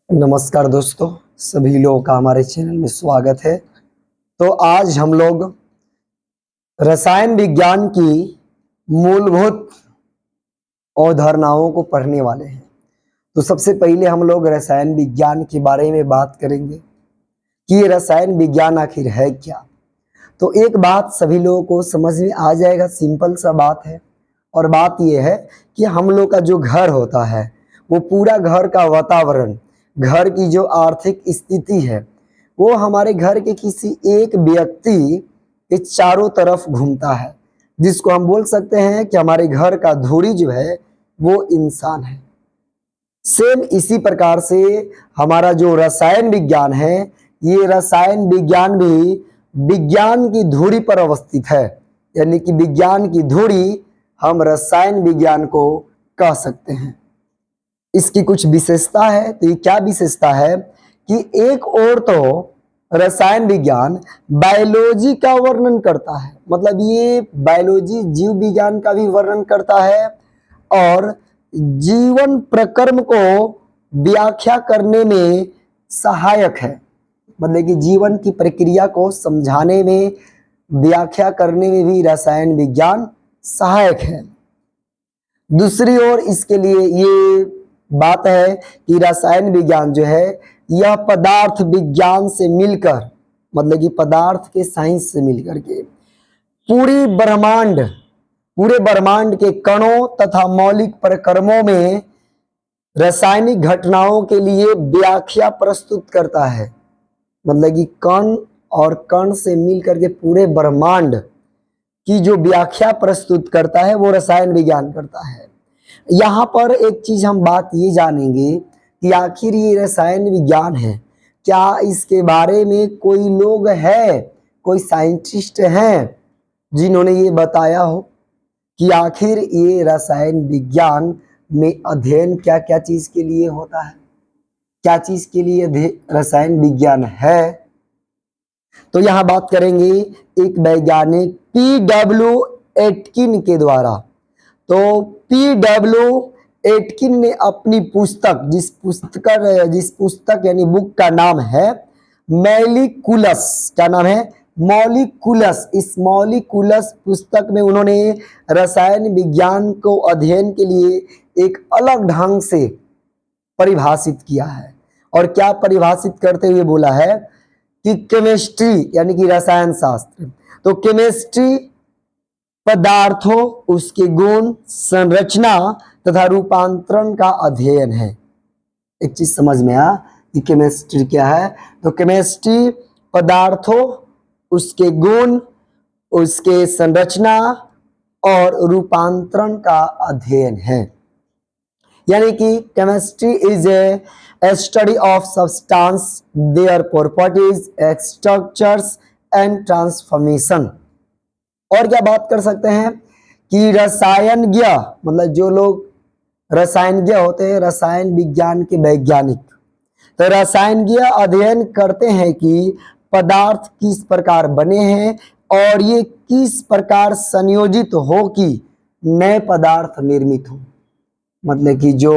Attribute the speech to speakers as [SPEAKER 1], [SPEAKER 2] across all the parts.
[SPEAKER 1] नमस्कार दोस्तों, सभी लोगों का हमारे चैनल में स्वागत है। तो आज हम लोग रसायन विज्ञान की मूलभूत अवधारणाओं को पढ़ने वाले हैं। तो सबसे पहले हम लोग रसायन विज्ञान के बारे में बात करेंगे कि ये रसायन विज्ञान आखिर है क्या। तो एक बात सभी लोगों को समझ में आ जाएगा, सिंपल सा बात है। और बात ये है कि हम लोग का जो घर होता है वो पूरा घर का वातावरण, घर की जो आर्थिक स्थिति है वो हमारे घर के किसी एक व्यक्ति के चारों तरफ घूमता है, जिसको हम बोल सकते हैं कि हमारे घर का धुरी जो है वो इंसान है। सेम इसी प्रकार से हमारा जो रसायन विज्ञान है, ये रसायन विज्ञान भी विज्ञान की धुरी पर अवस्थित है, यानी कि विज्ञान की धुरी हम रसायन विज्ञान को कह सकते हैं। इसकी कुछ विशेषता है। तो ये क्या विशेषता है कि एक ओर तो रसायन विज्ञान बायोलॉजी का वर्णन करता है, मतलब ये बायोलॉजी जीव विज्ञान का भी वर्णन करता है और जीवन प्रक्रम को व्याख्या करने में सहायक है, मतलब कि जीवन की प्रक्रिया को समझाने में, व्याख्या करने में भी रसायन विज्ञान सहायक है। दूसरी ओर इसके लिए ये बात है कि रसायन विज्ञान जो है यह पदार्थ विज्ञान से मिलकर, मतलब कि पदार्थ के साइंस से मिलकर के पूरे ब्रह्मांड के कणों तथा मौलिक प्रक्रमों में रासायनिक घटनाओं के लिए व्याख्या प्रस्तुत करता है। मतलब कि कण और कण से मिलकर के पूरे ब्रह्मांड की जो व्याख्या प्रस्तुत करता है वो रसायन विज्ञान करता है। यहाँ पर एक चीज हम बात ये जानेंगे कि आखिर ये रसायन विज्ञान है, क्या इसके बारे में कोई लोग है, कोई साइंटिस्ट हैं जिन्होंने ये बताया हो कि आखिर ये रसायन विज्ञान में अध्ययन क्या क्या चीज के लिए होता है, क्या चीज के लिए रसायन विज्ञान है। तो यहाँ बात करेंगे एक वैज्ञानिक P.W. एटकिन के द्वारा। तो P.W. एटकिन ने अपनी पुस्तक, जिस पुस्तक यानी बुक का नाम है मॉलिक्यूलस, क्या नाम है, मॉलिक्यूलस। इस मॉलिक्यूलस पुस्तक में उन्होंने रसायन विज्ञान को अध्ययन के लिए एक अलग ढंग से परिभाषित किया है। और क्या परिभाषित करते हुए बोला है कि केमिस्ट्री यानी कि रसायन शास्त्र, तो केमिस्ट्री पदार्थों, उसके गुण, संरचना तथा रूपांतरण का अध्ययन है। एक चीज समझ में आया कि केमिस्ट्री क्या है। तो केमिस्ट्री पदार्थों, उसके गुण, उसके संरचना और रूपांतरण का अध्ययन है। यानी कि chemistry is a study of substance, their properties, structures and transformation. और क्या बात कर सकते हैं कि रसायनज्ञ, मतलब जो लोग रसायनज्ञ होते हैं, रसायन विज्ञान के वैज्ञानिक, तो रसायनज्ञ अध्ययन करते हैं कि पदार्थ किस प्रकार बने हैं और ये किस प्रकार संयोजित हो कि नए पदार्थ निर्मित हो। मतलब कि जो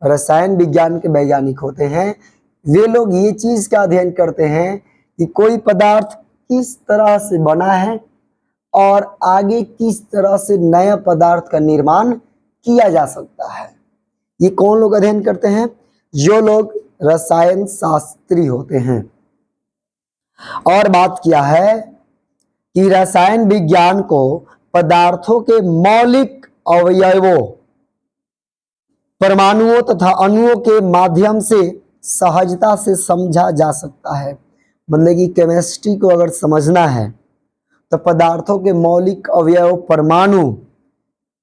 [SPEAKER 1] रसायन विज्ञान के वैज्ञानिक होते हैं वे लोग ये चीज का अध्ययन करते हैं कि कोई पदार्थ किस तरह से बना है और आगे किस तरह से नया पदार्थ का निर्माण किया जा सकता है। ये कौन लोग अध्ययन करते हैं? जो लोग रसायन शास्त्री होते हैं। और बात किया है कि रसायन विज्ञान को पदार्थों के मौलिक अवयवों, परमाणुओं तथा अणुओं के माध्यम से सहजता से समझा जा सकता है। मतलब कि केमिस्ट्री को अगर समझना है तो पदार्थों के मौलिक अवयव, परमाणु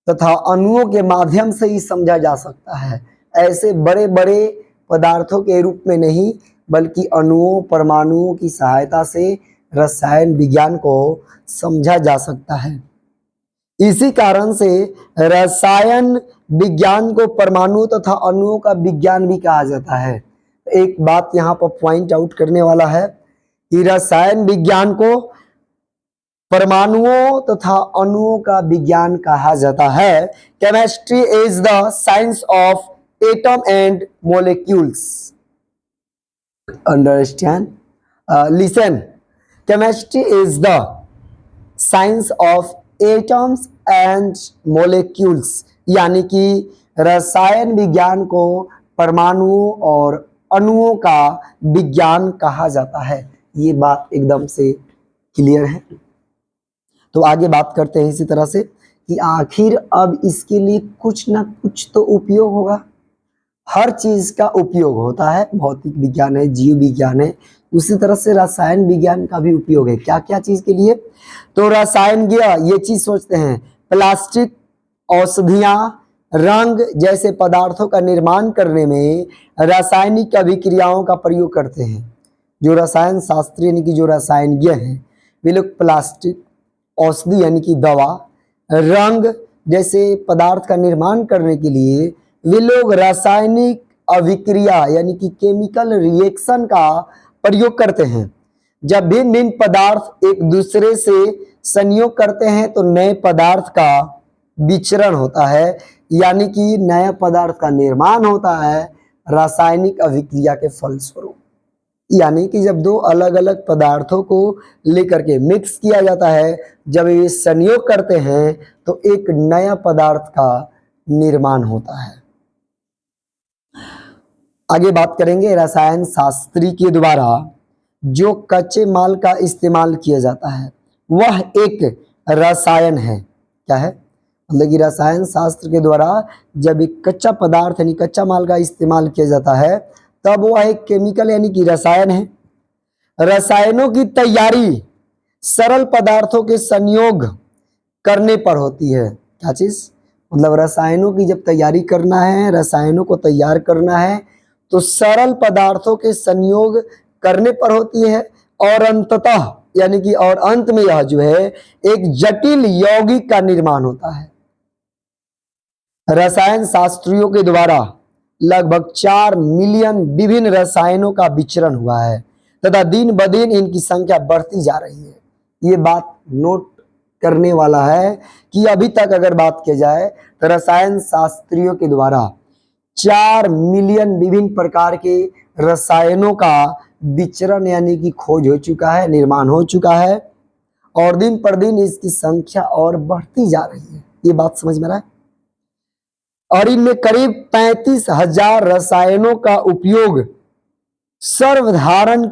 [SPEAKER 1] तथा अणुओं के माध्यम से ही समझा जा सकता है। ऐसे बड़े बड़े पदार्थों के रूप में नहीं, बल्कि अणुओं, परमाणुओं की सहायता से रसायन विज्ञान को समझा जा सकता है। इसी कारण से रसायन विज्ञान को परमाणु तथा अणुओं का विज्ञान भी कहा जाता है। एक बात यहाँ पर पॉइंट आउट करने वाला है कि रसायन विज्ञान को परमाणुओं तथा अणुओं का विज्ञान कहा जाता है। Chemistry is the science of atom and molecules. understand. Listen, chemistry is the science of atoms and molecules, यानी कि रसायन विज्ञान को परमाणुओं और अणुओं का विज्ञान कहा जाता है। ये बात एकदम से क्लियर है। तो आगे बात करते हैं इसी तरह से कि आखिर अब इसके लिए कुछ ना कुछ तो उपयोग होगा। हर चीज का उपयोग होता है, भौतिक विज्ञान है, जीव विज्ञान है, उसी तरह से रसायन विज्ञान का भी उपयोग है। क्या क्या चीज के लिए? तो रसायन ये चीज सोचते हैं, प्लास्टिक, औषधियां, रंग जैसे पदार्थों का निर्माण करने में रासायनिक अभिक्रियाओं का प्रयोग करते हैं। जो रसायन शास्त्री यानी कि जो रसायनज्ञ हैं वे लोग प्लास्टिक, औषधि यानी कि दवा, रंग जैसे पदार्थ का निर्माण करने के लिए वे लोग रासायनिक अभिक्रिया यानी कि केमिकल रिएक्शन का प्रयोग करते हैं। जब भिन्न भिन्न पदार्थ एक दूसरे से संयोग करते हैं तो नए पदार्थ का विचरण होता है, यानी कि नया पदार्थ का निर्माण होता है रासायनिक अभिक्रिया के फलस्वरूप। यानी कि जब दो अलग अलग पदार्थों को लेकर के मिक्स किया जाता है, जब ये संयोग करते हैं तो एक नया पदार्थ का निर्माण होता है। आगे बात करेंगे, रसायन शास्त्री के द्वारा जो कच्चे माल का इस्तेमाल किया जाता है वह एक रसायन है। क्या है? मतलब कि रसायन शास्त्र के द्वारा जब एक कच्चा पदार्थ यानी कच्चा माल का इस्तेमाल किया जाता है तब वह एक केमिकल यानी कि रसायन है। रसायनों की तैयारी सरल पदार्थों के संयोग करने पर होती है। क्या चीज? मतलब रसायनों की जब तैयारी करना है, रसायनों को तैयार करना है तो सरल पदार्थों के संयोग करने पर होती है, और अंततः यानी कि और अंत में यह जो है एक जटिल यौगिक का निर्माण होता है। रसायन शास्त्रियों के द्वारा लगभग 4 मिलियन विभिन्न रसायनों का विचरण हुआ है तथा दिन ब दिन इनकी संख्या बढ़ती जा रही है। ये बात नोट करने वाला है कि अभी तक अगर बात की जाए तो रसायन शास्त्रियों के द्वारा 4 मिलियन विभिन्न प्रकार के रसायनों का विचरण यानी कि खोज हो चुका है, निर्माण हो चुका है, और दिन पर दिन इसकी संख्या और बढ़ती जा रही है। ये बात समझ में आ रहा है? और इनमें करीब 35,000 रसायनों का उपयोग सर्वधारण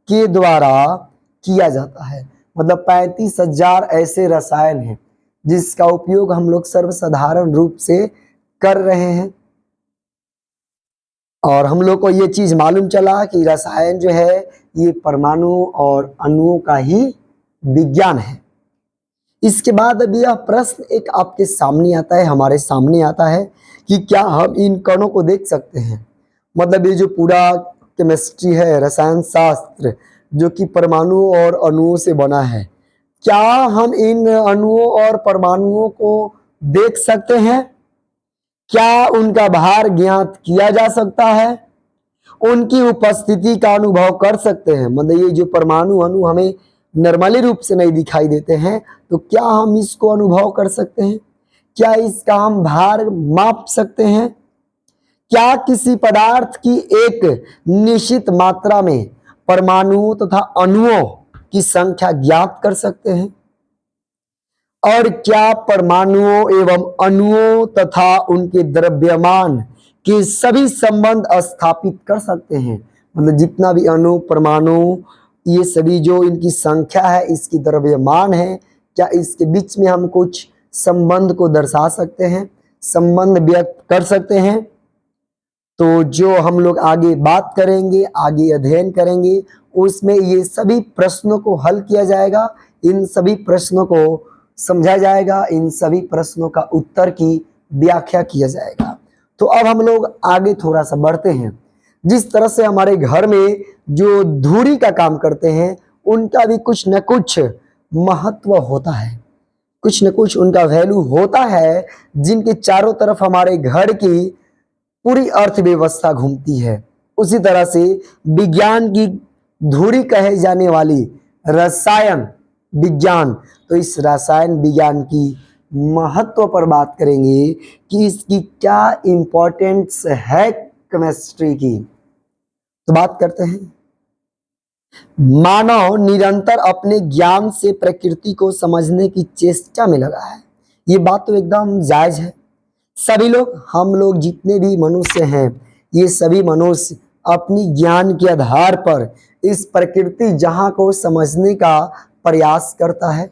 [SPEAKER 1] के द्वारा किया जाता है। मतलब 35,000 ऐसे रसायन हैं जिसका उपयोग हम लोग सर्वसाधारण रूप से कर रहे हैं। और हम लोग को ये चीज मालूम चला कि रसायन जो है ये परमाणु और अणुओं का ही विज्ञान है। इसके बाद अब यह प्रश्न एक आपके सामने आता है, हमारे सामने आता है कि क्या हम इन कणों को देख सकते हैं? मतलब ये जो पूरा केमिस्ट्री है, रसायन शास्त्र जो कि परमाणु और अणुओं से बना है, क्या हम इन अणुओं और परमाणुओं को देख सकते हैं? क्या उनका भार ज्ञात किया जा सकता है? उनकी उपस्थिति का अनुभव कर सकते हैं? मतलब ये जो परमाणु अणु हमें नॉर्मली रूप से नहीं दिखाई देते हैं, तो क्या हम इसको अनुभव कर सकते हैं? क्या इसका हम भार माप सकते हैं? क्या किसी पदार्थ की एक निश्चित मात्रा में परमाणुओं तथा अणुओं की संख्या ज्ञात कर सकते हैं? और क्या परमाणुओं एवं अणुओं तथा उनके द्रव्यमान के सभी संबंध स्थापित कर सकते हैं? मतलब जितना भी अणु, परमाणु, ये सभी जो इनकी संख्या है, इसकी द्रव्यमान है, क्या इसके बीच में हम कुछ संबंध को दर्शा सकते हैं, संबंध व्यक्त कर सकते हैं? तो जो हम लोग आगे बात करेंगे, आगे अध्ययन करेंगे, उसमें ये सभी प्रश्नों को हल किया जाएगा, इन सभी प्रश्नों को समझा जाएगा, इन सभी प्रश्नों का उत्तर की व्याख्या किया जाएगा। तो अब हम लोग आगे थोड़ा सा बढ़ते हैं। जिस तरह से हमारे घर में जो धुरी का काम करते हैं उनका भी कुछ न कुछ महत्व होता है, कुछ न कुछ उनका वैल्यू होता है, जिनके चारों तरफ हमारे घर की पूरी अर्थव्यवस्था घूमती है। उसी तरह से विज्ञान की धुरी कहे जाने वाली रसायन विज्ञान, तो इस रसायन विज्ञान की महत्व पर बात करेंगे कि इसकी क्या इंपॉर्टेंस है केमिस्ट्री की। तो बात करते हैं मानव निरंतर अपने ज्ञान से प्रकृति को समझने की चेष्टा में लगा है। ये बात तो एकदम जायज है। सभी लोग, हम लोग जितने भी मनुष्य हैं, ये सभी मनुष्य अपनी ज्ञान के आधार पर इस प्रकृति जहां को समझने का प्रयास करता है,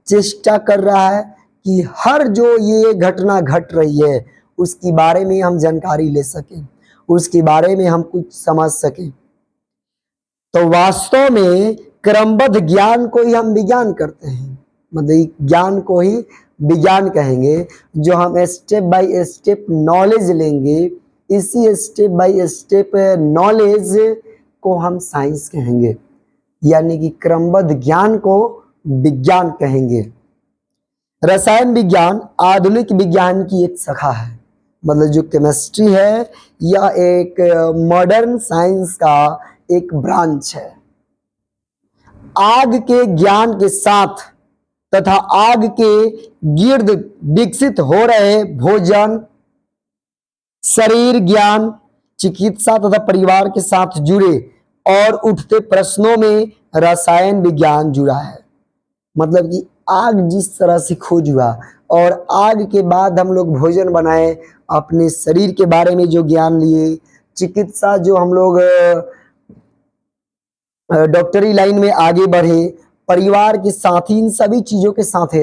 [SPEAKER 1] चेष्टा कर रहा है कि हर जो ये घटना घट रही है उसके बारे में हम जानकारी ले सकें, उसके बारे में हम कुछ समझ सकें। तो वास्तव में क्रमबद्ध ज्ञान को ही हम विज्ञान करते हैं, मतलब ज्ञान को ही विज्ञान कहेंगे। जो हम स्टेप बाय स्टेप नॉलेज लेंगे, इसी स्टेप बाय स्टेप नॉलेज को हम साइंस कहेंगे, यानी कि क्रमबद्ध ज्ञान को विज्ञान कहेंगे। रसायन विज्ञान आधुनिक विज्ञान की एक शाखा है, मतलब जो केमिस्ट्री है यह एक मॉडर्न साइंस का एक ब्रांच है। आग के ज्ञान के साथ तथा आग के गिर्द विकसित हो रहे भोजन, शरीर ज्ञान, चिकित्सा तथा परिवार के साथ जुड़े और उठते प्रश्नों में रसायन विज्ञान जुड़ा है। मतलब कि आग जिस तरह से खोज हुआ और आग के बाद हम लोग भोजन बनाए, अपने शरीर के बारे में जो ज्ञान लिए, चिकित्सा जो हम लोग डॉक्टरी लाइन में आगे बढ़े, परिवार के साथ ही इन सभी चीजों के साथ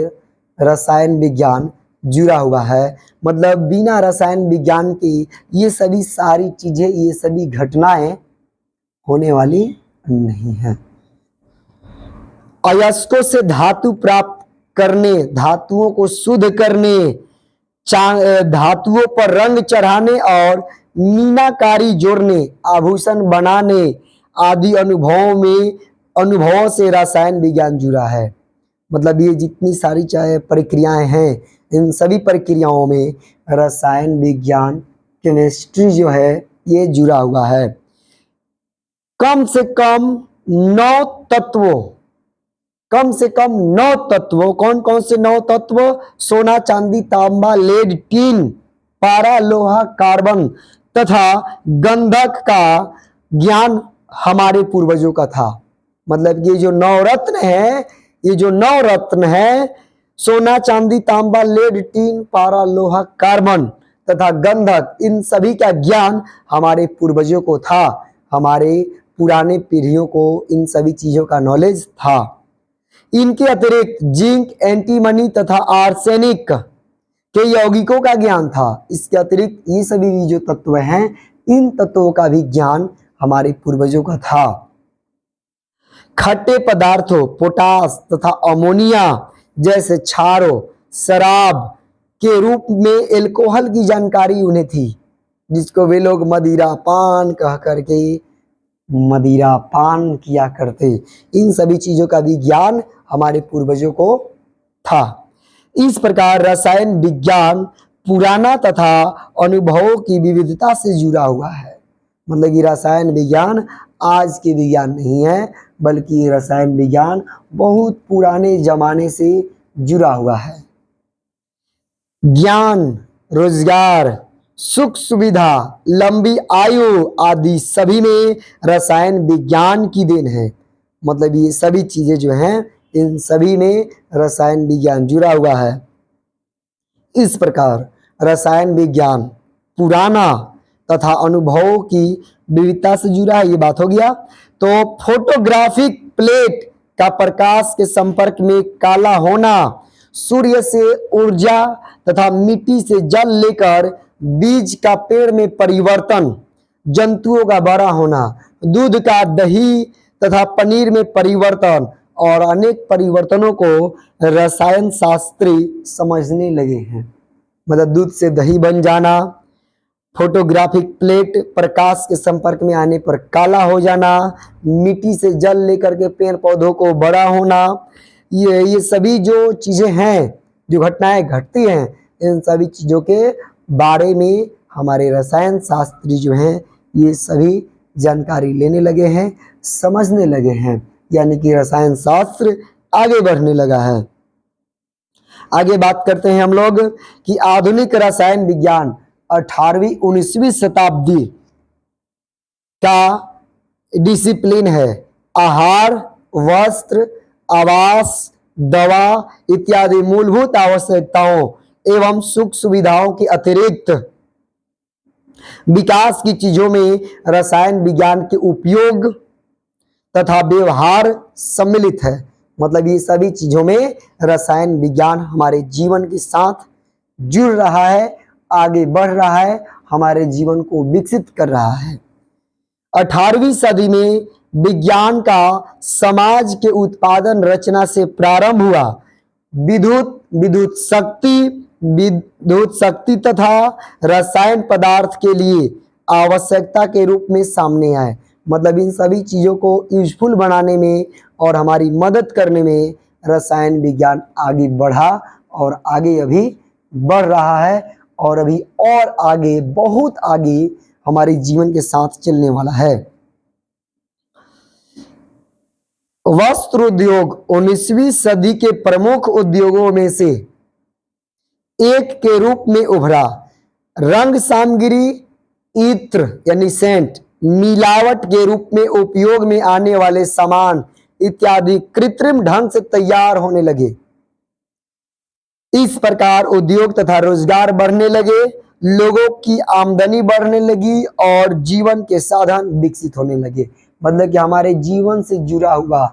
[SPEAKER 1] रसायन विज्ञान जुड़ा हुआ है। मतलब बिना रसायन विज्ञान के ये सभी सारी चीजें, ये सभी घटनाएं होने वाली नहीं है। अयस्कों से धातु प्राप्त करने, धातुओं को शुद्ध करने, धातुओं पर रंग चढ़ाने और मीनाकारी जोड़ने, आभूषण बनाने आदि अनुभवों से रसायन विज्ञान जुड़ा है। मतलब ये जितनी सारी चाहे प्रक्रियाएं हैं, इन सभी प्रक्रियाओं में रसायन विज्ञान, केमिस्ट्री जो है ये जुड़ा हुआ है। कम से कम 9 तत्वों, कम से कम 9 तत्वों, कौन कौन से 9 तत्व? सोना, चांदी, तांबा, लेड, टीन, पारा, लोहा, कार्बन तथा गंधक का ज्ञान हमारे पूर्वजों का था। मतलब ये जो 9 रत्न है, ये जो 9 रत्न है, सोना, चांदी, तांबा, लेड, टीन, पारा, लोहा, कार्बन तथा गंधक, इन सभी का ज्ञान हमारे पूर्वजों को था। हमारे पुराने पीढ़ियों को इन सभी चीजों का नॉलेज था। इनके अतिरिक्त जिंक, एंटीमनी तथा आर्सेनिक के यौगिकों का ज्ञान था। इसके अतिरिक्त ये सभी भी जो तत्व हैं, इन तत्वों का भी ज्ञान हमारे पूर्वजों का था। खट्टे पदार्थों, पोटास तथा अमोनिया जैसे क्षारों, शराब के रूप में एल्कोहल की जानकारी उन्हें थी, जिसको वे लोग मदिरा पान कह करके मदिरा पान किया करते। इन सभी चीजों का भी ज्ञान हमारे पूर्वजों को था। इस प्रकार रसायन विज्ञान पुराना तथा अनुभवों की विविधता से जुड़ा हुआ है। मतलब कि रसायन विज्ञान आज के विज्ञान नहीं है, बल्कि रसायन विज्ञान बहुत पुराने जमाने से जुड़ा हुआ है। ज्ञान, रोजगार, सुख सुविधा, लंबी आयु आदि सभी में रसायन विज्ञान की देन है। मतलब ये सभी चीजें जो हैं, इन सभी में रसायन विज्ञान जुड़ा हुआ है। इस प्रकार रसायन विज्ञान पुराना तथा अनुभवों की विविधता से जुड़ा है, ये बात हो गया। तो फोटोग्राफिक प्लेट का प्रकाश के संपर्क में काला होना, सूर्य से ऊर्जा तथा मिट्टी से जल लेकर बीज का पेड़ में परिवर्तन, जंतुओं का बड़ा होना, दूध का दही तथा पनीर में परिवर्तन और अनेक परिवर्तनों को रसायन शास्त्री समझने लगे हैं। मतलब दूध से दही बन जाना, फोटोग्राफिक प्लेट प्रकाश के संपर्क में आने पर काला हो जाना, मिट्टी से जल लेकर के पेड़ पौधों को बड़ा होना, ये सभी जो चीजें हैं, जो घटनाएं घटती हैं, इन सभी चीजों के बारे में हमारे रसायन शास्त्री जो हैं ये सभी जानकारी लेने लगे हैं, समझने लगे हैं। यानी कि रसायन शास्त्र आगे बढ़ने लगा है। आगे बात करते हैं हम लोग कि आधुनिक रसायन विज्ञान 18वीं-19वीं शताब्दी का डिसिप्लिन है। आहार, वस्त्र, आवास, दवा इत्यादि मूलभूत आवश्यकताओं एवं सुख सुविधाओं के अतिरिक्त विकास की चीजों में रसायन विज्ञान के उपयोग तथा व्यवहार सम्मिलित है। मतलब ये सभी चीजों में रसायन विज्ञान हमारे जीवन के साथ जुड़ रहा है, आगे बढ़ रहा है, हमारे जीवन को विकसित कर रहा है। 18वीं सदी में विज्ञान का समाज के उत्पादन रचना से प्रारंभ हुआ। विद्युत शक्ति तथा रसायन पदार्थ के लिए आवश्यकता के रूप में सामने आए। मतलब इन सभी चीजों को यूजफुल बनाने में और हमारी मदद करने में रसायन विज्ञान आगे बढ़ा और आगे अभी बढ़ रहा है और अभी और आगे, बहुत आगे हमारे जीवन के साथ चलने वाला है। वस्त्र उद्योग 19वीं सदी के प्रमुख उद्योगों में से एक के रूप में उभरा। रंग सामग्री, इत्र यानी सेंट, मिलावट के रूप में उपयोग में आने वाले सामान इत्यादि कृत्रिम ढंग से तैयार होने लगे। इस प्रकार उद्योग तथा रोजगार बढ़ने लगे, लोगों की आमदनी बढ़ने लगी और जीवन के साधन विकसित होने लगे। मतलब कि हमारे जीवन से जुड़ा हुआ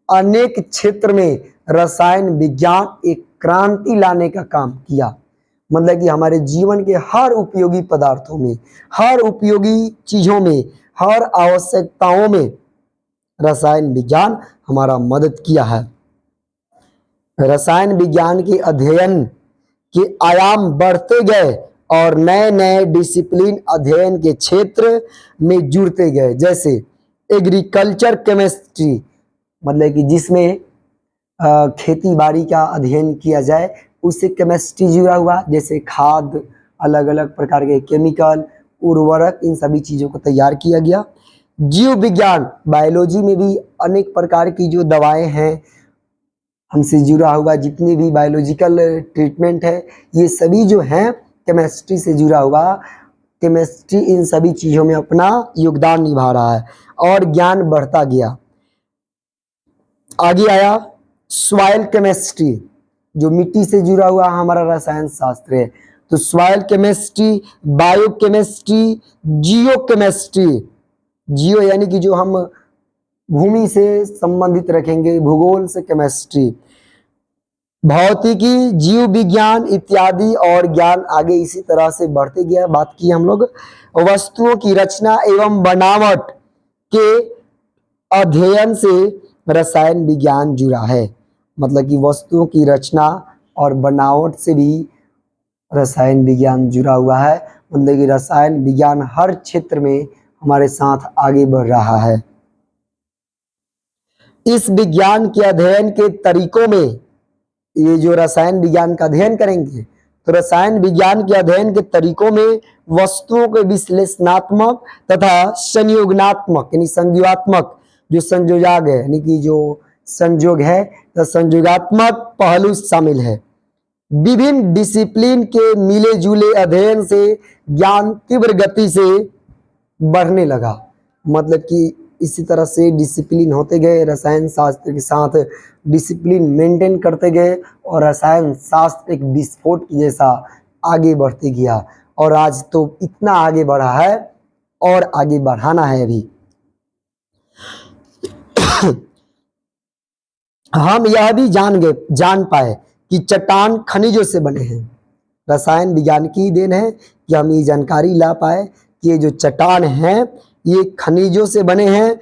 [SPEAKER 1] अनेक क्षेत्र में रसायन विज्ञान एक क्रांति लाने का काम किया। मतलब कि हमारे जीवन के हर उपयोगी पदार्थों में, हर उपयोगी चीजों में, हर आवश्यकताओं में रसायन विज्ञान हमारा मदद किया है। रसायन विज्ञान के अध्ययन के आयाम बढ़ते गए और नए नए डिसिप्लिन अध्ययन के क्षेत्र में जुड़ते गए, जैसे एग्रीकल्चर केमिस्ट्री, मतलब कि जिसमें खेती बाड़ी का अध्ययन किया जाए, उससे केमिस्ट्री जुड़ा हुआ, जैसे खाद, अलग अलग प्रकार के केमिकल, उर्वरक, इन सभी चीज़ों को तैयार किया गया। जीव विज्ञान, बायोलॉजी में भी अनेक प्रकार की जो दवाएं हैं हमसे जुड़ा हुआ, जितनी भी बायोलॉजिकल ट्रीटमेंट है, ये सभी जो हैं केमिस्ट्री से जुड़ा हुआ। केमिस्ट्री इन सभी चीज़ों में अपना योगदान निभा रहा है और ज्ञान बढ़ता गया। आगे आया सॉइल केमिस्ट्री, जो मिट्टी से जुड़ा हुआ हमारा रसायन शास्त्र है। तो सॉइल केमिस्ट्री, बायो केमिस्ट्री, जियो केमिस्ट्री, जियो यानी कि जो हम भूमि से संबंधित रखेंगे, भूगोल से केमिस्ट्री, भौतिकी, जीव विज्ञान इत्यादि और ज्ञान आगे इसी तरह से बढ़ते गया। बात की हम लोग वस्तुओं की रचना एवं बनावट के अध्ययन से रसायन विज्ञान जुड़ा है। मतलब कि वस्तुओं की रचना और बनावट से भी रसायन विज्ञान जुड़ा हुआ है। मतलब कि रसायन विज्ञान हर क्षेत्र में हमारे साथ आगे बढ़ रहा है। इस विज्ञान के अध्ययन के तरीकों में, ये जो रसायन विज्ञान का अध्ययन करेंगे, तो रसायन विज्ञान के अध्ययन के तरीकों में वस्तुओं के विश्लेषणात्मक तथा संयोगात्मक यानी संयोगात्मक जो संयोजक है, यानी कि जो संयोग है, तो संयोगात्मक पहलू शामिल है। विभिन्न डिसिप्लिन के मिले जुले अध्ययन से ज्ञान तीव्र गति से बढ़ने लगा। मतलब कि इसी तरह से डिसिप्लिन होते गए, रसायन शास्त्र के साथ डिसिप्लिन मेंटेन करते गए और रसायन शास्त्र एक विस्फोट की जैसा आगे बढ़ते गया। और आज तो इतना आगे बढ़ा है और आगे बढ़ाना है अभी। हम यह भी जान पाए कि चट्टान खनिजों से बने हैं। रसायन विज्ञान की देन है कि हम ये जानकारी ला पाए कि ये जो चट्टान हैं ये खनिजों से बने हैं।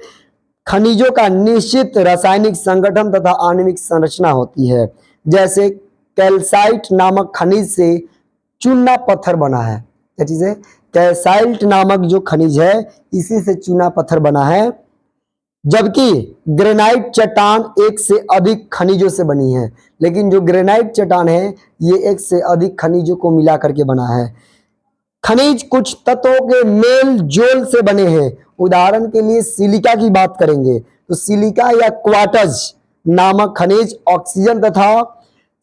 [SPEAKER 1] खनिजों का निश्चित रासायनिक संगठन तथा आणविक संरचना होती है। जैसे कैल्साइट नामक खनिज से चूना पत्थर बना है। क्या चीज है? कैल्साइट नामक जो खनिज है इसी से चूना पत्थर बना है। जबकि ग्रेनाइट चट्टान एक से अधिक खनिजों से बनी है। लेकिन जो ग्रेनाइट चट्टान है ये एक से अधिक खनिजों को मिला करके बना है। खनिज कुछ तत्वों के मेल जोल से बने हैं। उदाहरण के लिए सिलिका की बात करेंगे तो सिलिका या क्वार्ट्ज नामक खनिज ऑक्सीजन तथा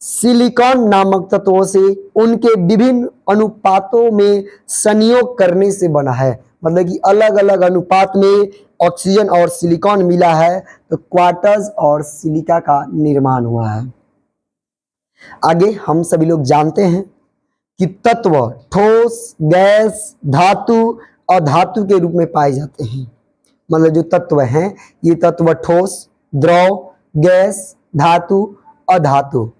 [SPEAKER 1] सिलिकॉन नामक तत्वों से उनके विभिन्न अनुपातों में संयोग करने से बना है। मतलब कि अलग अलग अनुपात में ऑक्सीजन और सिलिकॉन मिला है तो क्वार्टज और सिलिका का निर्माण हुआ है। आगे हम सभी लोग जानते हैं कि तत्व ठोस, गैस, धातु और धातु के रूप में पाए जाते हैं। मतलब जो तत्व हैं ये तत्व ठोस, द्रव, गैस, धातु और धातु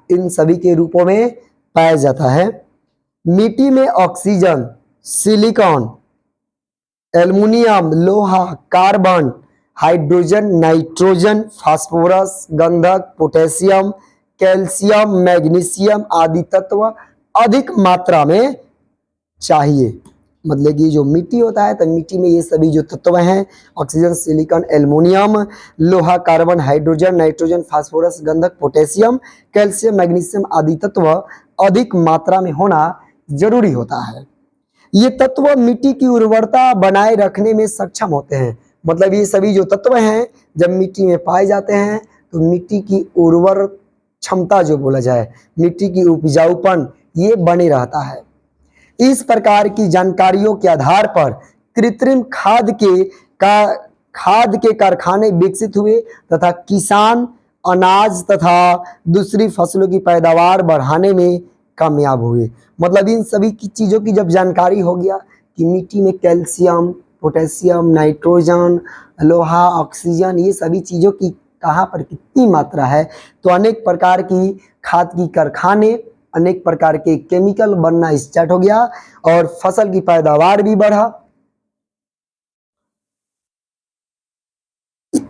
[SPEAKER 1] इन सभी के रूपों में पाया जाता है। मिट्टी में ऑक्सीजन, सिलिकॉन, एल्युमिनियम, लोहा, कार्बन, हाइड्रोजन, नाइट्रोजन, फास्फोरस, गंधक, पोटेशियम, कैल्शियम, मैग्नीशियम आदि तत्व अधिक मात्रा में चाहिए। मतलब कि जो मिट्टी होता है तो मिट्टी में ये सभी जो तत्व हैं ऑक्सीजन, सिलिकॉन, एल्युमिनियम, लोहा, कार्बन, हाइड्रोजन, नाइट्रोजन, फास्फोरस, गंधक, पोटेशियम, कैल्शियम, मैग्नीशियम आदि तत्व अधिक मात्रा में होना जरूरी होता है। ये तत्व मिट्टी की उर्वरता बनाए रखने में सक्षम होते हैं। मतलब ये सभी जो तत्व हैं जब मिट्टी में पाए जाते हैं तो मिट्टी की उर्वर क्षमता जो बोला जाए, मिट्टी की उपजाऊपन ये बने रहता है। इस प्रकार की जानकारियों के आधार पर कृत्रिम खाद के कारखाने विकसित हुए तथा किसान अनाज तथा दूसरी फसलों की पैदावार बढ़ाने में कामयाब हुए। मतलब इन सभी की चीज़ों की जब जानकारी हो गया कि मिट्टी में कैल्शियम, पोटेशियम, नाइट्रोजन, लोहा, ऑक्सीजन ये सभी चीज़ों की कहाँ पर कितनी मात्रा है तो अनेक प्रकार की खाद की कारखाने, अनेक प्रकार के केमिकल बनना स्टार्ट हो गया और फसल की पैदावार भी बढ़ा।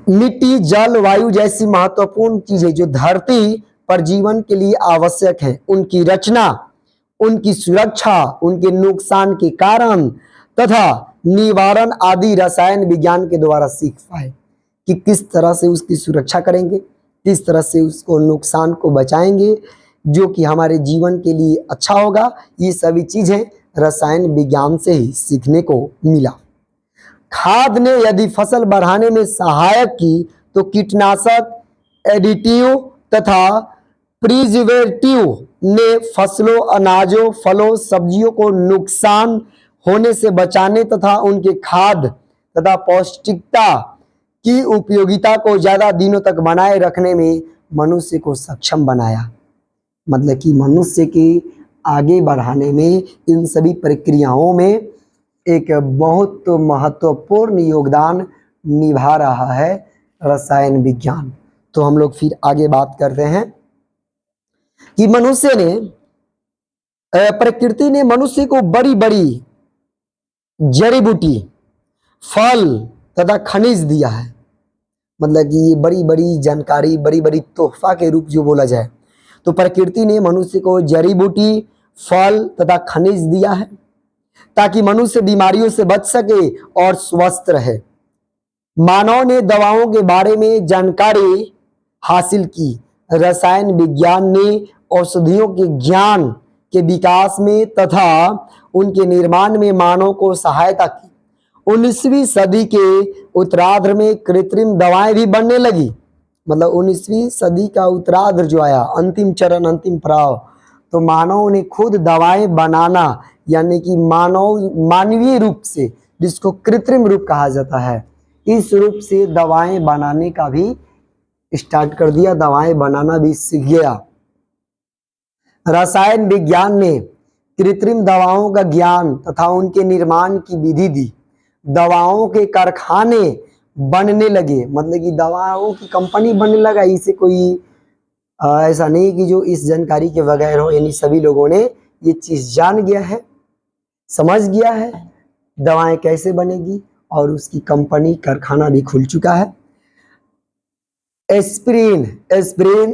[SPEAKER 1] मिट्टी, जल, वायु जैसी महत्वपूर्ण चीजें जो धरती पर जीवन के लिए आवश्यक है उनकी रचना, उनकी सुरक्षा, उनके नुकसान के कारण तथा निवारण आदि रसायन विज्ञान के द्वारा सीख पाए कि किस तरह से उसकी सुरक्षा करेंगे, किस तरह से उसको नुकसान को बचाएंगे जो कि हमारे जीवन के लिए अच्छा होगा। ये सभी चीजें रसायन विज्ञान से ही सीखने को मिला। खाद ने यदि फसल बढ़ाने में सहायक की तो कीटनाशक, एडिटिव तथा प्रिजर्वेटिव ने फसलों, अनाजों, फलों, सब्जियों को नुकसान होने से बचाने तथा उनके खाद तथा पौष्टिकता की उपयोगिता को ज्यादा दिनों तक बनाए रखने में मनुष्य को सक्षम बनाया। मतलब कि मनुष्य के आगे बढ़ाने में इन सभी प्रक्रियाओं में एक बहुत महत्वपूर्ण योगदान निभा रहा है रसायन विज्ञान। तो हम लोग फिर आगे बात करते हैं कि मनुष्य ने प्रकृति ने मनुष्य को बड़ी बड़ी जड़ी बूटी, फल तथा खनिज दिया है। मतलब कि ये बड़ी बड़ी जानकारी, बड़ी बड़ी तोहफा के रूप जो बोला जाए तो प्रकृति ने मनुष्य को जड़ी बूटी, फल तथा खनिज दिया है ताकि मनुष्य बीमारियों से बच सके और स्वस्थ रहे। मानव ने दवाओं के बारे में जानकारी हासिल की। रसायन विज्ञान ने औषधियों के ज्ञान के विकास में तथा उनके निर्माण में मानव को सहायता की। 19वीं सदी के उत्तरार्ध में कृत्रिम दवाएं भी बनने लगी। मतलब 19वीं सदी का उत्तरार्ध जो आया, अंतिम चरण, अंतिम पड़ाव, तो मानव ने खुद दवाएं बनाना यानी कि मानवीय रूप से, जिसको कृत्रिम रूप कहा जाता है, इस रूप से दवाएं बनाने का भी स्टार्ट कर दिया, दवाएं बनाना भी सीख गया। रसायन विज्ञान ने कृत्रिम दवाओं का ज्ञान तथा उनके निर्माण की विधि दी। दवाओं के कारखाने बनने लगे। मतलब कि दवाओं की कंपनी बनने लगा। इसे कोई ऐसा नहीं कि जो इस जानकारी के बगैर हो, यानी सभी लोगों ने ये चीज जान गया है, समझ गया है दवाएं कैसे बनेगी और उसकी कंपनी, कारखाना भी खुल चुका है। एस्पिरिन,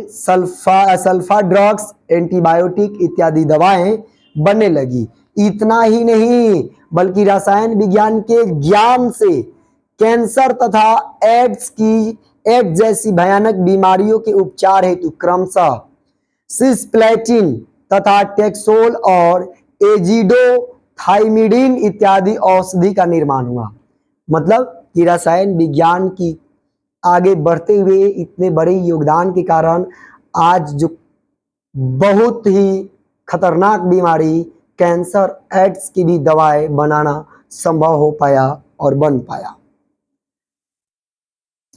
[SPEAKER 1] सल्फा ड्रग्स, एंटीबायोटिक इत्यादि दवाएं बनने लगी। इतना ही नहीं बल्कि रसायन विज्ञान के ज्ञान से कैंसर तथा एड्स जैसी भयानक बीमारियों के उपचार हेतु क्रमशः सिस्प्लेटिन तथा टेक्सोल और एजिडोथाइमिडीन इत्यादि औषधि का निर्माण हुआ। मतलब कि रसायन विज्ञान की आगे बढ़ते हुए इतने बड़े योगदान के कारण आज जो बहुत ही खतरनाक बीमारी कैंसर, एड्स की भी दवाएं बनाना संभव हो पाया और बन पाया।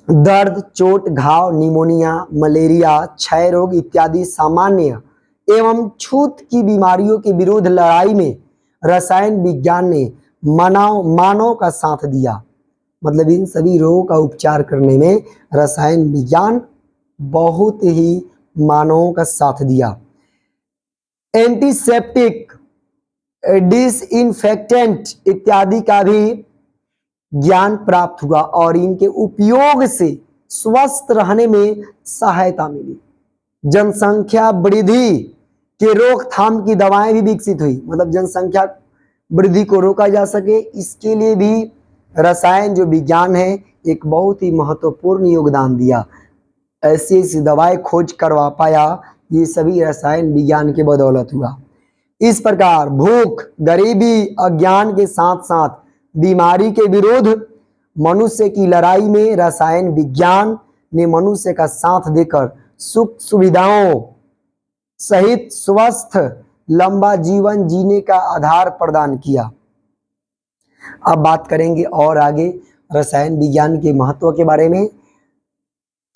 [SPEAKER 1] दर्द, चोट, घाव, निमोनिया, मलेरिया, क्षय रोग इत्यादि सामान्य एवं छूत की बीमारियों के विरुद्ध लड़ाई में रसायन विज्ञान ने मानव का साथ दिया। मतलब इन सभी रोगों का उपचार करने में रसायन विज्ञान बहुत ही मानवों का साथ दिया। एंटीसेप्टिक, डिसइंफेक्टेंट इत्यादि का भी ज्ञान प्राप्त हुआ और इनके उपयोग से स्वस्थ रहने में सहायता मिली। जनसंख्या वृद्धि के रोकथाम की दवाएं भी विकसित हुई। मतलब जनसंख्या वृद्धि को रोका जा सके, इसके लिए भी रसायन जो विज्ञान है एक बहुत ही महत्वपूर्ण योगदान दिया। ऐसी ऐसी दवाएं खोज करवा पाया, ये सभी रसायन विज्ञान के बदौलत हुआ। इस प्रकार भूख, गरीबी, अज्ञान के साथ साथ बीमारी के विरुद्ध मनुष्य की लड़ाई में रसायन विज्ञान ने मनुष्य का साथ देकर सुख सुविधाओं सहित स्वस्थ लंबा जीवन जीने का आधार प्रदान किया। अब बात करेंगे और आगे रसायन विज्ञान के महत्व के बारे में।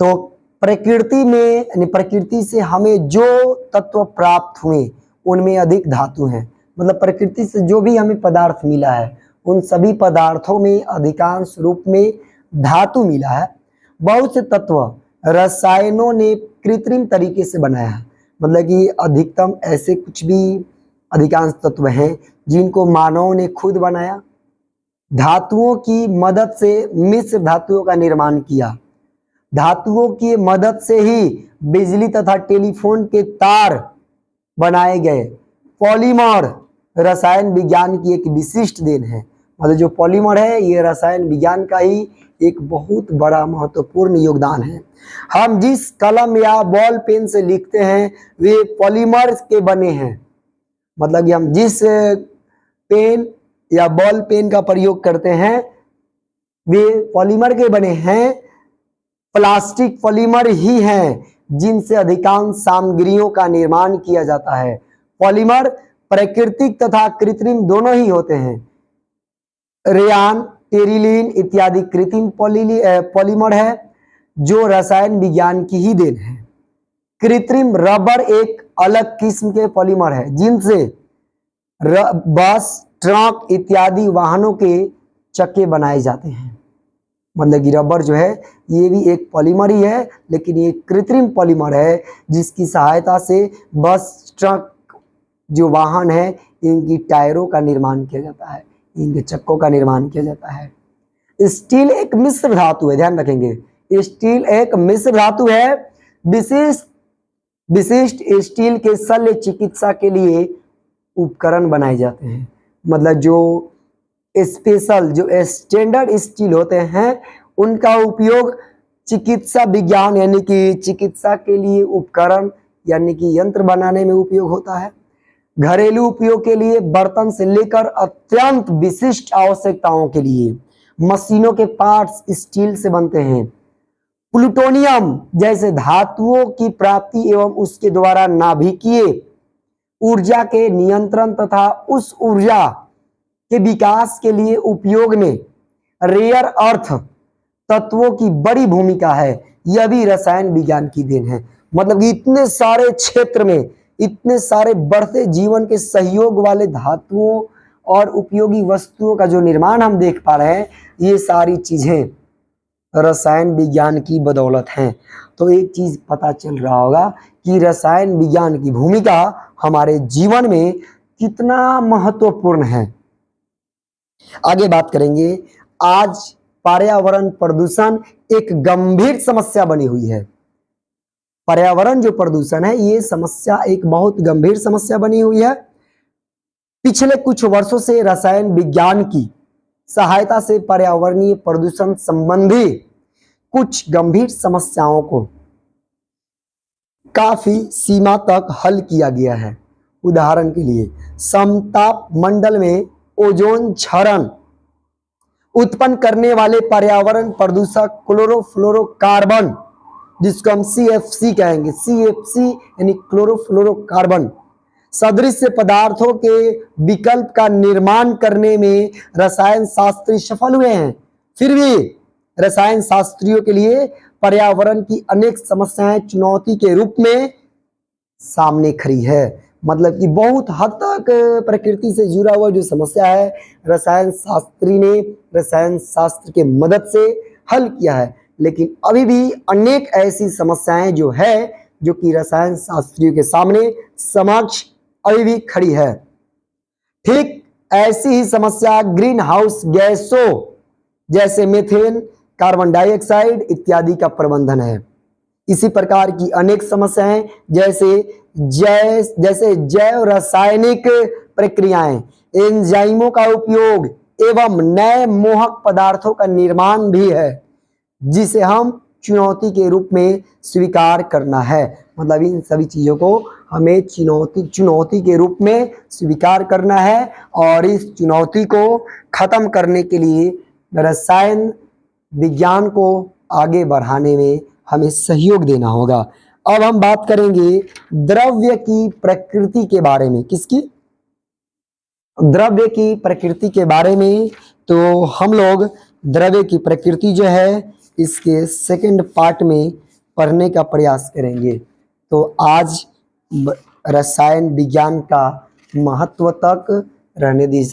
[SPEAKER 1] तो प्रकृति में यानी प्रकृति से हमें जो तत्व प्राप्त हुए उनमें अधिक धातु हैं। मतलब प्रकृति से जो भी हमें पदार्थ मिला है उन सभी पदार्थों में अधिकांश रूप में धातु मिला है। बहुत से तत्व रसायनों ने कृत्रिम तरीके से बनाया है। मतलब कि अधिकतम ऐसे कुछ भी अधिकांश तत्व हैं जिनको मानव ने खुद बनाया। धातुओं की मदद से मिश्र धातुओं का निर्माण किया। धातुओं की मदद से ही बिजली तथा टेलीफोन के तार बनाए गए। पॉलीमर रसायन विज्ञान की एक विशिष्ट देन है। मतलब जो पॉलीमर है ये रसायन विज्ञान का ही एक बहुत बड़ा महत्वपूर्ण योगदान है। हम जिस कलम या बॉल पेन से लिखते हैं वे पॉलीमर के बने हैं। मतलब कि हम जिस पेन या बॉल पेन का प्रयोग करते हैं वे पॉलीमर के बने हैं। प्लास्टिक पॉलीमर ही हैं जिनसे अधिकांश सामग्रियों का निर्माण किया जाता है। पॉलीमर प्राकृतिक तथा कृत्रिम दोनों ही होते हैं। रेयान, टेरिलीन इत्यादि कृत्रिम पॉलीमर है जो रसायन विज्ञान की ही देन है। कृत्रिम रबर एक अलग किस्म के पॉलीमर है जिनसे बस, ट्रक इत्यादि वाहनों के चक्के बनाए जाते हैं। मतलब कि रबर जो है ये भी एक पॉलीमर ही है, लेकिन ये कृत्रिम पॉलीमर है जिसकी सहायता से बस, ट्रक जो वाहन है इनकी टायरों का निर्माण किया जाता है, इनके चक्कों का निर्माण किया जाता है। स्टील एक मिश्र धातु है, ध्यान रखेंगे। स्टील एक मिश्र धातु है। विशिष्ट स्टील के शल्य चिकित्सा के लिए उपकरण बनाए जाते हैं। मतलब जो स्पेशल जो स्टैंडर्ड स्टील होते हैं उनका उपयोग चिकित्सा विज्ञान यानी कि चिकित्सा के लिए उपकरण यानी कि यंत्र बनाने में उपयोग होता है। घरेलू उपयोग के लिए बर्तन से लेकर अत्यंत विशिष्ट आवश्यकताओं के लिए मशीनों के पार्ट्स स्टील से बनते हैं। प्लूटोनियम जैसे धातुओं की प्राप्ति एवं उसके द्वारा नाभिकीय ऊर्जा के नियंत्रण तथा उस ऊर्जा के विकास के लिए उपयोग में रेयर अर्थ तत्वों की बड़ी भूमिका है। यह भी रसायन विज्ञान की देन है। मतलब कि इतने सारे क्षेत्र में इतने सारे बढ़ते जीवन के सहयोग वाले धातुओं और उपयोगी वस्तुओं का जो निर्माण हम देख पा रहे हैं ये सारी चीजें रसायन विज्ञान की बदौलत हैं। तो एक चीज पता चल रहा होगा कि रसायन विज्ञान की भूमिका हमारे जीवन में कितना महत्वपूर्ण है। आगे बात करेंगे। आज पर्यावरण प्रदूषण एक गंभीर समस्या बनी हुई है। पर्यावरण जो प्रदूषण है ये समस्या एक बहुत गंभीर समस्या बनी हुई है। पिछले कुछ वर्षों से रसायन विज्ञान की सहायता से पर्यावरणीय प्रदूषण संबंधी कुछ गंभीर समस्याओं को काफी सीमा तक हल किया गया है। उदाहरण के लिए समताप मंडल में ओजोन क्षरण उत्पन्न करने वाले पर्यावरण प्रदूषक क्लोरोफ्लोरोकार्बन जिसको हम CFC कहेंगे, CFC यानी क्लोरोफ्लोरोकार्बन सदृश पदार्थों के विकल्प का निर्माण करने में रसायन शास्त्री सफल हुए हैं। फिर भी रसायन शास्त्रियों के लिए पर्यावरण की अनेक समस्याएं चुनौती के रूप में सामने खड़ी है। मतलब कि बहुत हद तक प्रकृति से जुड़ा हुआ जो समस्या है, रसायन शास्त्री ने रसायन शास्त्र के मदद से हल किया है। लेकिन अभी भी अनेक ऐसी समस्याएं जो है जो कि रसायन शास्त्रियों के सामने समक्ष अभी भी खड़ी है। ठीक ऐसी ही समस्या ग्रीन हाउस गैसों जैसे मीथेन, कार्बन डाइऑक्साइड इत्यादि का प्रबंधन है। इसी प्रकार की अनेक समस्याएं जैसे जैव रासायनिक प्रक्रियाएं, एंजाइमों का उपयोग एवं नए मोहक पदार्थों का निर्माण भी है, जिसे हम चुनौती के रूप में स्वीकार करना है। मतलब इन सभी चीजों को हमें चुनौती के रूप में स्वीकार करना है और इस चुनौती को खत्म करने के लिए रसायन विज्ञान को आगे बढ़ाने में हमें सहयोग देना होगा। अब हम बात करेंगे द्रव्य की प्रकृति के बारे में। किसकी? द्रव्य की प्रकृति के बारे में। तो हम लोग द्रव्य की प्रकृति जो है इसके सेकंड पार्ट में पढ़ने का प्रयास करेंगे। तो आज रसायन विज्ञान का महत्व तक रहने दीजिए।